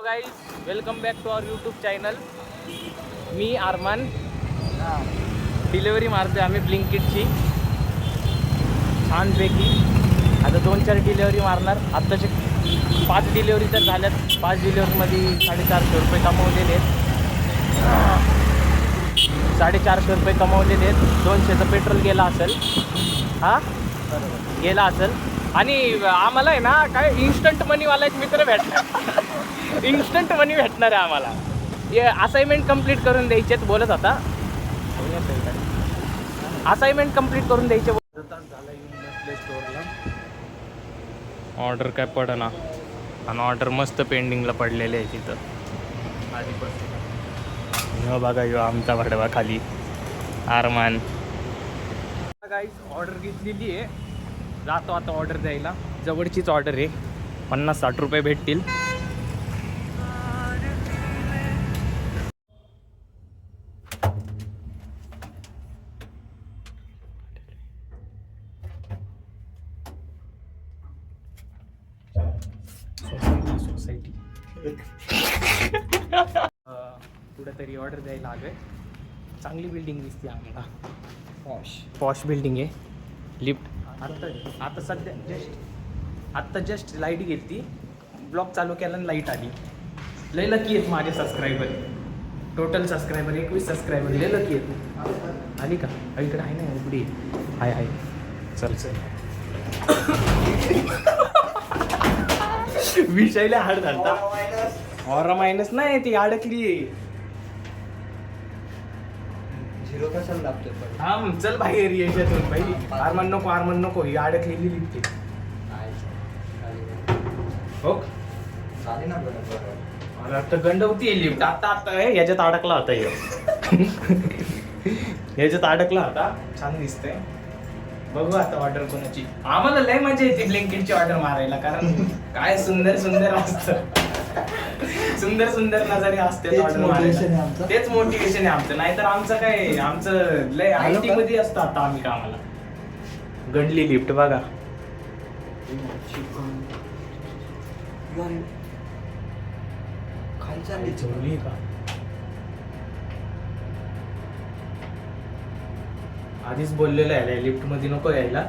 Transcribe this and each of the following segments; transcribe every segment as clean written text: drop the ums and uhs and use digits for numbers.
Guys welcome back to our YouTube channel. मी Arman. Delivery मारतोय आम्ही ब्लिंकिटची छानपैकी. आता 2-4 डिलेवरी मारणार. आत्ताचे 5 डिलेवरी तर झाल्यात. 5 डिलेवरीमध्ये 450 रुपये कमवलेले आहेत. 450 रुपये कमवलेले आहेत. 200चं पेट्रोल गेला असेल. हां बरोबर गेला असेल. आणि आम्हाला आहे ना काय इन्स्टंट मनीवाला एक मित्र भेटणार. इन्स्टंट मनी भेटणार आहे आम्हाला. हे असाइनमेंट कंप्लीट करून द्यायचे बोलत होता. असाइनमेंट कंप्लीट करून द्यायचे स्टोअरला. ऑर्डर काय पडना आणि ऑर्डर मस्त पेंडिंगला पडलेले आहे तिथं आधीपासून. हो बघा यो आमचा भाडवा खाली आरमान. गाईज ऑर्डर घेतलेली आहे. जातो आता ऑर्डर द्यायला. जवळचीच ऑर्डर आहे. 50-60 रुपये भेटतील. सोसायटी कुठेतरी ऑर्डर द्यायला आलोय. चांगली बिल्डिंग दिसते आम्हाला. पॉश बिल्डिंग आहे. लिफ्ट आता सध्या जस्ट लाईट गेली. ब्लॉग चालू केला आणि लाईट आली. लय लकी आहेत माझे सबस्क्रायबर. Total subscriber 21 subscriber. लय लकी आहेत. आली का इकडे आहे ना उघडी आहे. चल विषयला हाड झालता. ऑरा मायनस नाही ती अडकली. झिरो कशाला लागतोय पण. थांब चल बाहेर याच्यातून बाई. आरमान नको ही अडकलेली लिहिते. हो चालेल ना बरोबर. अरे आता गंडवती आहे लिफ्ट. आता याच्यात अडकला होता याच्यात अडकला होता. छान दिसतंय. बघू आता ऑर्डर कोणाची. आम्हाला लय मजा येते ब्लिंकिटची ऑर्डर मारायला. कारण काय सुंदर असतं. सुंदर नजारे असते. तेच मोटिवेशन आहे आमचं. नाहीतर आमचं काय आमचं लय IT मध्ये असतं आता आम्ही कामाला. गंडली लिफ्ट बघा. खाली चालली झोली का आधीच बोललेलं आहे लिफ्ट मध्ये नको यायला.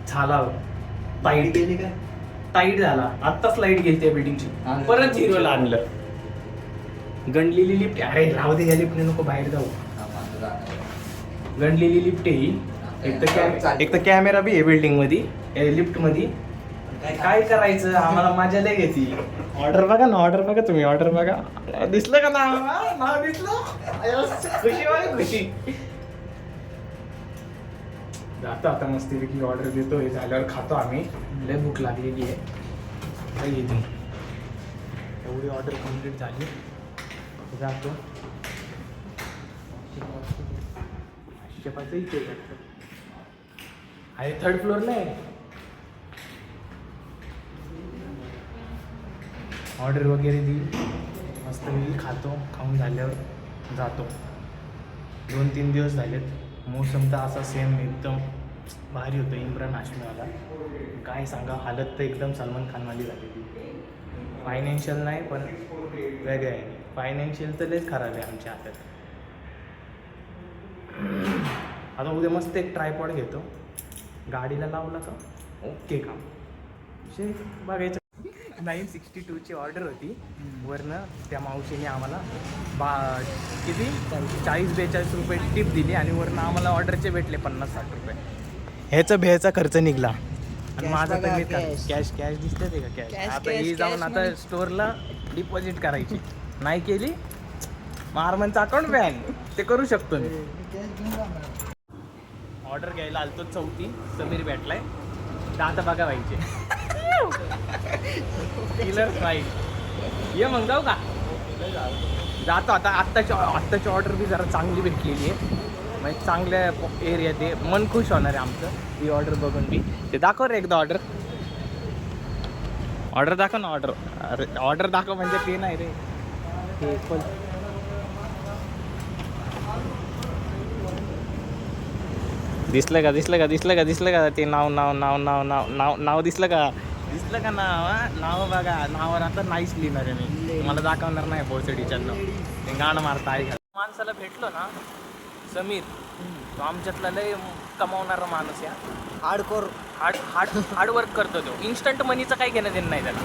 झाला टाईट गेली काय. टाईट झाला. आत्ताच लाईट गेली त्या बिल्डिंगची. परत झिरोला आणलं. गंडलेली लिफ्ट. अरे राहू दे या लिफ्टने नको बाहेर जाऊ. गंडलेली लिफ्ट आहे ही. एक तर कॅमेरा बी आहे बिल्डिंग मध्ये लिफ्ट मध्ये. काय करायचं आम्हाला मजा लय घेती. ऑर्डर बघा ना. ऑर्डर बघा तुम्ही. ऑर्डर बघा. दिसलं का नाव दिसलं. खुशी जातो आता मस्तीपैकी. ऑर्डर देतो. हे झाल्यावर खातो आम्ही. लय भूक लागलेली आहे. काय येते एवढी ऑर्डर कम्प्लीट झाली. जातो. इथे आहे 3rd फ्लोअर नाही. ऑर्डर वगैरे दिली. मस्त मी खातो. खाऊन झाल्यावर जातो. 2-3 दिवस झालेत. मोसम तर असा सेम एकदम भारी होतं. इम्रान हाशमीवाला. काय सांगा हालत तर एकदम सलमान खानवाली झालेली. फायनान्शियल नाही पण वेगळं आहे. फायनान्शियल तर लयच खराब आहे आमच्या हातात. आता उद्या मस्त एक ट्रायपॉड घेतो. गाडीला लावला का ओके काम. बघायचं. 962ची ऑर्डर होती. वरनं त्या मावशीने आम्हाला किती 40-42 रुपये टिप दिली. आणि वरनं आम्हाला ऑर्डरचे भेटले 50-60 रुपये. ह्याचा भ्याचा खर्च निघला. आणि माझा तर मी कॅश दिसते ते का कॅश. आता ही जाऊन आता स्टोअरला डिपॉझिट करायची. नाही केली आरमानचं अकाउंट बॅन. ते करू शकतो मी. ऑर्डर घ्यायला आलतो 4थी. समीर भेटलाय. दात बघा व्हायचे. Killer fried. ये मग जाऊ का. जातो आता. आत्ताची ऑर्डर बी जरा चांगली भेटलेली आहे. म्हणजे चांगल्या एरियात आहे. मन खुश होणार आहे आमचं ही ऑर्डर बघून बी. ते दाखव रे एकदा ऑर्डर दाखव ना. ऑर्डर दाखव म्हणजे ते नाही रे. ते पण दिसलं का ते नाव दिसलं का. दिसलं का नाव हा? नाव बघा, नावावर आता नाहीच लिहिणार आहे मी, मला दाखवणार नाही भोसडीच्या ते गाणं मारता ऐका. माणसाला भेटलो ना समीर, तो आमच्यातला लय कमावणारा माणूस या, हार्डकोर. हार्डवर्क करतो तो. इन्स्टंट मनीचं काही घेणं देणं नाही त्याला.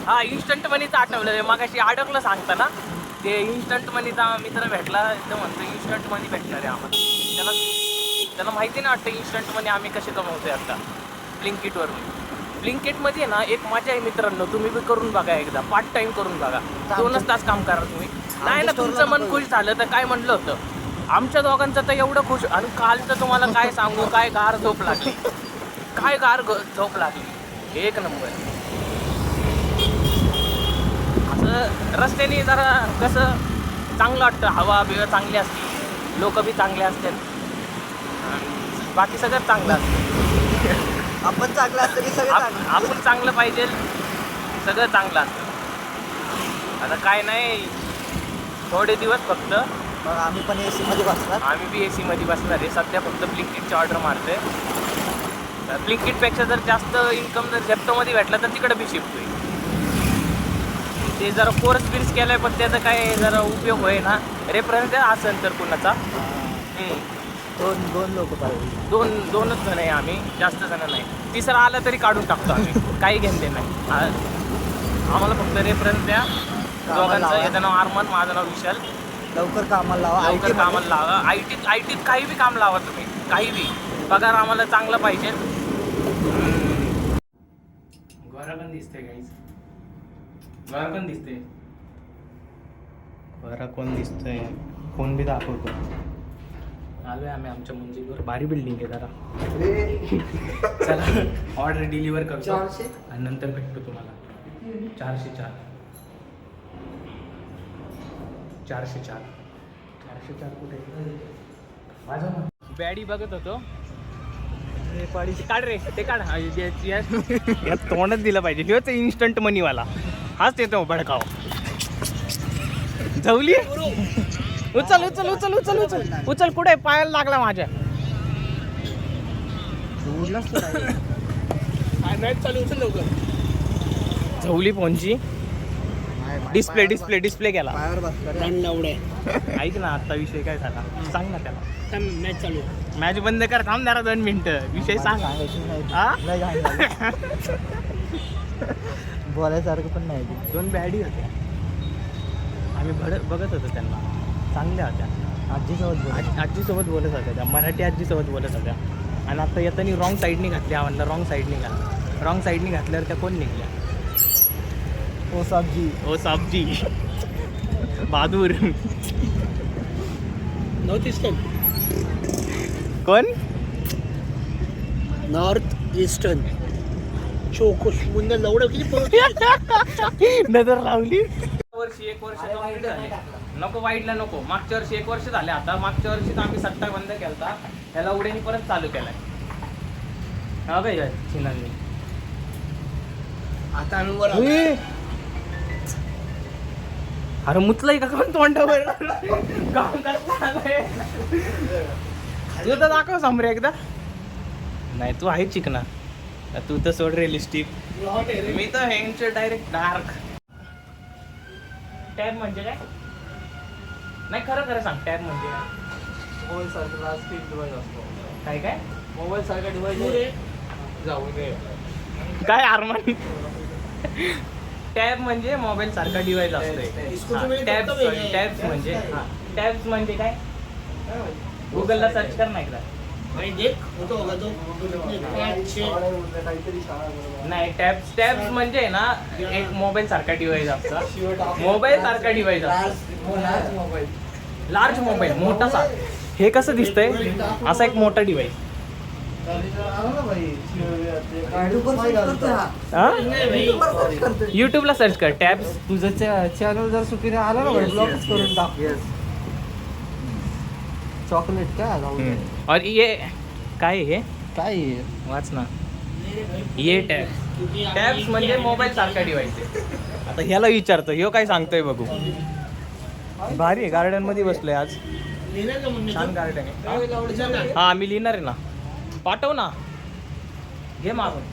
हा इन्स्टंट मनीचं आठवलं मगाशी अडकलं सांगता ना, ते इन्स्टंट मनीचा मित्र भेटला तर म्हणतो इन्स्टंट मनी भेटणार आहे आम्हाला. त्याला माहिती नाही वाटतं इन्स्टंट मनी आम्ही कसे कमवतोय आता ब्लिंकिटवरून. ब्लिंकिटमध्ये ना एक मजा आहे मित्रांनो, तुम्ही बी करून बघा एकदा, पार्ट टाइम करून बघा. 2च तास काम करा तुम्ही. नाही ना तुमचं मन खुश झालं तर काय म्हणलं होतं आमच्या दोघांचं तर एवढं खुश. आणि कालचं तुम्हाला काय सांगू, काय गार झोप लागली, काय गार झोप लागली, एक नंबर. असं रस्त्याने जरा कसं चांगलं वाटतं, हवा बिवा चांगली असते, लोक बी चांगले असतात, बाकी सगळं चांगलं असतं. आपण चांगलं असतं की सगळं चांगलं. आपण चांगलं पाहिजे, सगळं चांगलं असतं. आता काय नाही, थोडे दिवस फक्त. मग आम्ही पण AC मध्ये बसणार. आम्ही बी AC मध्ये बसणार आहे. सध्या फक्त ब्लिंकिटची ऑर्डर मारतोय. ब्लिंकिटपेक्षा जर जास्त इन्कम जर झेप्टोमध्ये भेटला तर तिकडे बी शिफ्ट होईल. ते जरा कोर्स बिर्स केलाय पण त्याचा काय जरा उपयोग होय ना, रेफरन्स असेल तर कुणाचा. दोन लोक पाहिजे. दोनच जण आहे आम्ही, जास्त जण नाही. तिसरा आला तरी काढून टाकतो आम्ही, काही घेणं नाही. आम्हाला फक्त रेफरन्स द्या दोघांचं. याचं नाव अरमान, माझं नाव विशाल. लवकर कामाला लावा. लवकर कामाला लावा. आयटीत काही बी काम लावा तुम्ही, काही बी. पगार आम्हाला चांगला पाहिजे. घरा पण दिसते काहीच, घरा पण दिसते, घरा कोण दिसतंय, फोन बी दाखवतो. आलोय आम्ही आमच्या मंजिलवर. भारी बिल्डिंग आहे जरा. चला ऑर्डर डिलिव्हर करतो आणि नंतर भेटतो तुम्हाला. 404 कुठे माझा बॅडी बघत होतो. पाडीची काढ रे, ते काढ. या तोंडात दिलं पाहिजे. ह्योच इन्स्टंट मनीवाला हाच येतो भडकाव. झवली, उचल उचल उचल उचल उचल उचल. कुठे पायाला लागला माझ्या. चालू उचल लवकर. झवली फोनची डिस्प्ले गेला. ऐक ना, आता विषय काय झाला सांग ना त्याला. मॅच चालू, मॅच बंद कर. थांब जरा 2 मिनिटं, विषय सांग. बोलायसारखं पण नाही. 2 बॅडी होत्या, आम्ही बघत होतो त्यांना, चांगल्या होत्या. आजीसोबत बोलत होत्या त्या, मराठी आजीसोबत बोलत होत्या. आणि आता येताना रॉंग साईडनी घातल्या. आम्हाला रॉंग साईडनी घातल्या. रॉंग साईडनी घातल्यावर त्या कोण निघल्या? ओ साबजी बहादूर. नॉर्थ ईस्टर्न, कोण? नॉर्थ ईस्टर्न चोकोश मुंडे लवडं किती नजर लावली. वर्षी 1 वर्ष कंप्लीट झाले. नको वाईटला नको. मागच्या वर्षी 1 वर्ष झाले. आता मागच्या वर्षी तर आम्ही सट्टा बंद केलता, ह्याला उड्याने परत चालू केलाय. हा काय चिनांनी आता आम्ही अरे मुचलंय का कोण तोंडावर? काम करता तू तर दाखव समरे एकदा. नाही तू आहे चिकना, तू तर सोड रिअलिस्टिक. मी तर ह्यांचे डायरेक्ट डार्क. टॅब म्हणजे काय? नाही खरं खरं सांग, टॅब म्हणजे काय? मोबाईल सारखा स्क्रीन डिवाइस असतो. काय काय? मोबाईल सारखा डिवाइस जाऊ दे. काय अरमान? टॅब म्हणजे मोबाईल सारखा डिवाइस असतोय. टॅब्स म्हणजे काय? गुगलला सर्च कर ना एकदा. नाही टॅब्स म्हणजे ना एक मोबाईल सारखा डिवाइस असतो. मोबाईल सारखा डिवाइस असतो. लार्ज मोबाईल, मोठासा. हे कसं दिसतंय? असा एक मोठा डिवाइस. युट्यूबला सर्च कर टॅब्स. तुझं चॅनल जर चुकीने आला ना ब्लॉकच करून टाक. चॉकलेट काय? और ये काय हे? काय वाच ना. ये टॅब्स म्हणजे मोबाईल सारखा डिवाइस आहे. आता ह्याला विचारतो, ह्यो काय सांगतोय बघू. भारी आहे. गार्डन मध्ये बसलोय आज. छान गार्डन आहे. हा मी लिहिणार आहे ना. पाठव ना, घे मागून.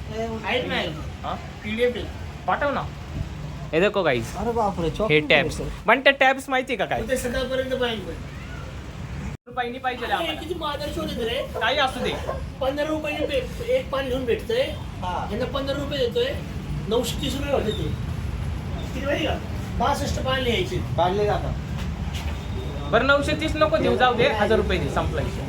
हा PDF आहे. पाठव ना. हे देखो गाईज, अरे बापरे हे chocolate टॅब्स. आहे. पण त्या टॅब्स माहिती का काय उद्या सकाळपर्यंत पाहिजे. रुपयांनी पाहिजे अरे, आम्हाला. किती महागाई शोध येते रे. काही असू दे. 15 रुपयाने एक पान घेऊन भेटतंय. हा. यांना 15 रुपये देतोय. 930 रुपये होते ते. किती माहिती का? 62 पान लिहायचे. काढले जातात. बरं 930 नको देऊ, जाऊ दे, 1000 रुपये दे, संपला विषय.